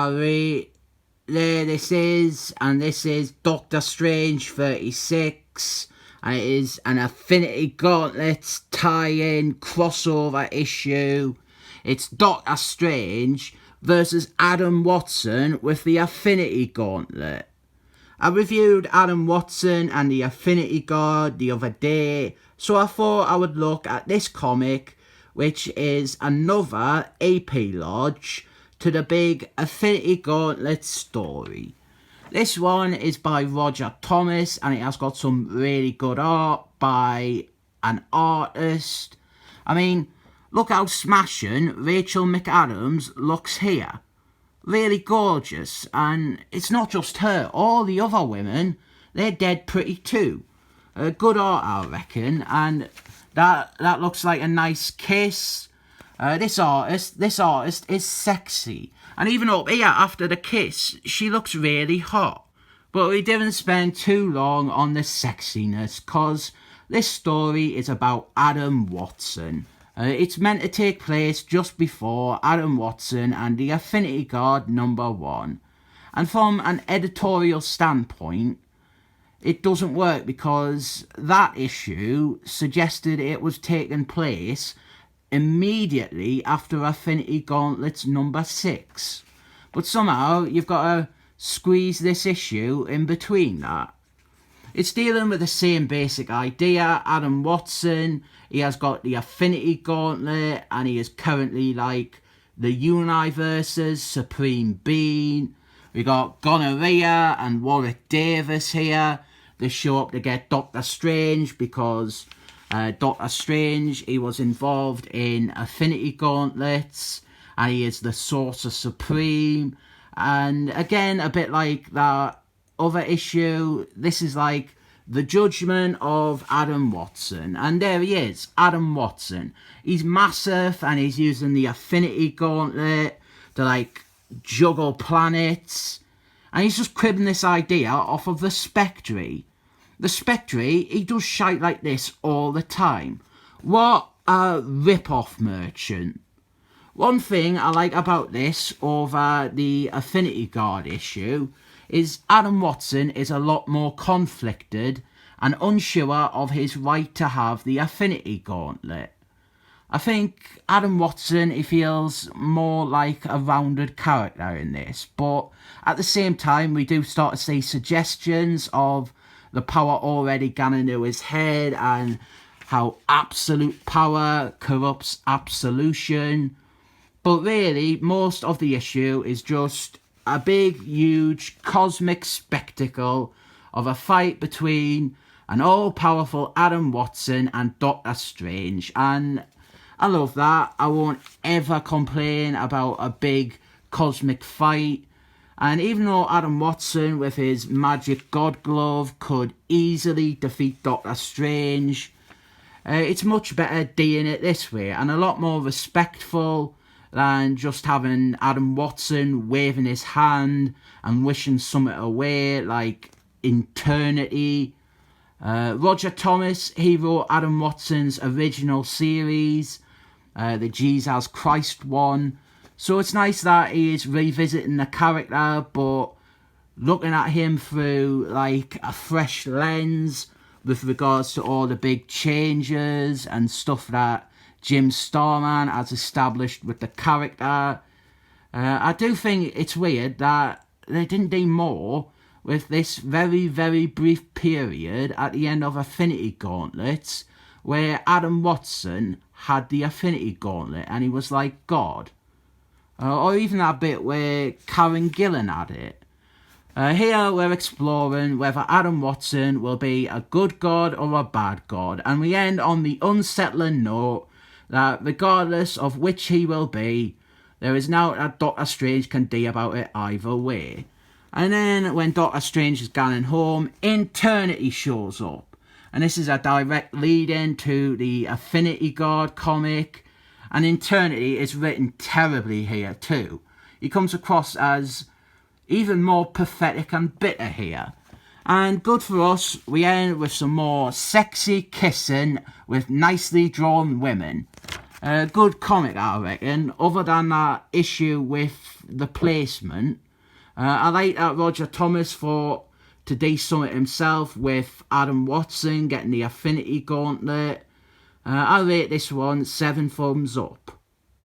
gallery, there this is, and this is Doctor Strange 36, and it is an Infinity Gauntlet tie-in crossover issue. It's Doctor Strange versus Adam Watson with the Infinity Gauntlet. I reviewed Adam Watson and the Infinity Guard the other day, so I thought I would look at this comic, which is another epilogue to the big Infinity Gauntlet story. This one is by Roger Thomas, and it has got some really good art by an artist. I mean, look how smashing Rachel McAdams looks here. Really gorgeous, and it's not just her, all the other women, they're dead pretty too. Good art, I reckon, and that looks like a nice kiss. This artist is sexy, and even up here after the kiss, she looks really hot. But we didn't spend too long on the sexiness, cause this story is about Adam Watson. It's meant to take place just before Adam Watson and the Infinity Guard #1. And from an editorial standpoint, it doesn't work because that issue suggested it was taking place immediately after Infinity Gauntlet's #6. But somehow you've got to squeeze this issue in between that. It's dealing with the same basic idea. Adam Watson, he has got the Infinity Gauntlet, and he is currently like the universe's supreme being. We got Gonorrhea and Warwick Davis here. They show up to get Doctor Strange because Doctor Strange, he was involved in Infinity Gauntlets, and he is the Sorcerer Supreme. And again, a bit like that other issue, this is like the judgment of Adam Watson. And there he is, Adam Watson. He's massive, and he's using the Infinity Gauntlet to like juggle planets. And he's just cribbing this idea off of the Spectre. The Spectre, he does shite like this all the time. What a rip-off merchant. One thing I like about this over the Infinity Guard issue is Adam Watson is a lot more conflicted and unsure of his right to have the Infinity Gauntlet. I think Adam Watson, he feels more like a rounded character in this, but at the same time we do start to see suggestions of the power already gone into his head and how absolute power corrupts absolution. But really, most of the issue is just a big, huge, cosmic spectacle of a fight between an all-powerful Adam Watson and Doctor Strange. And I love that. I won't ever complain about a big cosmic fight. And even though Adam Watson, with his magic god glove, could easily defeat Doctor Strange, it's much better doing it this way, and a lot more respectful than just having Adam Watson waving his hand and wishing something away, like eternity. Roger Thomas, he wrote Adam Watson's original series, the Jesus Christ one. So it's nice that he is revisiting the character, but looking at him through like a fresh lens with regards to all the big changes and stuff that Jim Starman has established with the character. I do think it's weird that they didn't do more with this very, very brief period at the end of Infinity Gauntlets where Adam Watson had the Infinity Gauntlet and he was like God. Or even that bit where Karen Gillan had it. Here we're exploring whether Adam Watson will be a good god or a bad god, and we end on the unsettling note that regardless of which he will be, there is now that Doctor Strange can do about it either way. And then when Doctor Strange is going home, Eternity shows up, and this is a direct lead-in to the Infinity Guard comic, and Eternity is written terribly here too. He comes across as even more pathetic and bitter here. And good for us, we end with some more sexy kissing with nicely drawn women. Good comic, I reckon. Other than that issue with the placement, I like that Roger Thomas thought to do something himself with Adam Watson getting the Affinity Gauntlet. I rate this one 7 thumbs up.